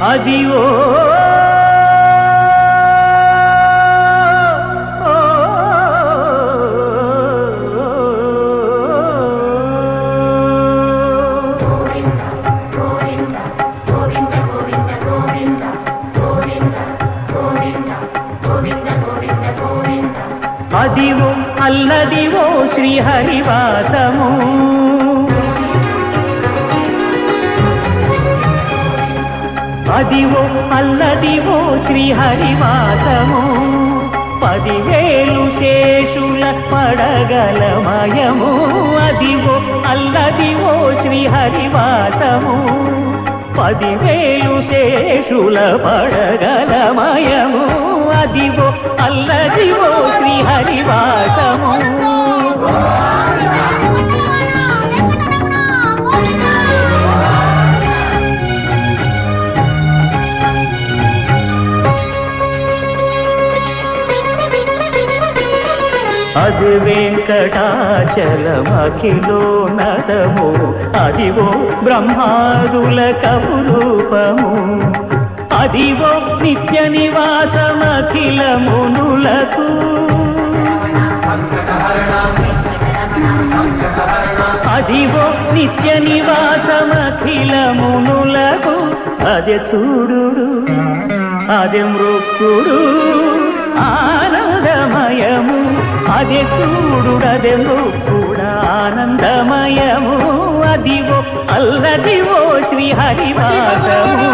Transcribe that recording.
అదివో అదివో అల్లదివో శ్రీహరివాసము అదివో అల్లదివో శ్రీహరివాసము 10,000 శేషుల పడగలమయము అదివో అల్లదివో శ్రీహరివాసము 10,000 శేషుల పడగలమయము అదివో అల్లదివో శ్రీహరివాసము అది వెంకటాచలమఖిలో నదము అదివో బ్రహ్మాదుల కపురూపము అదివో నిత్య నివాసమఖిల మునులకు అదివో నిత్య నివాసమఖిల మునులకు అదే చూడు అదే మృక్కుడు ఆనందమయము అదే చూడుడదే మృక్కుడు ఆనందమయము అదివో అల్లదివో శ్రీహరివాసము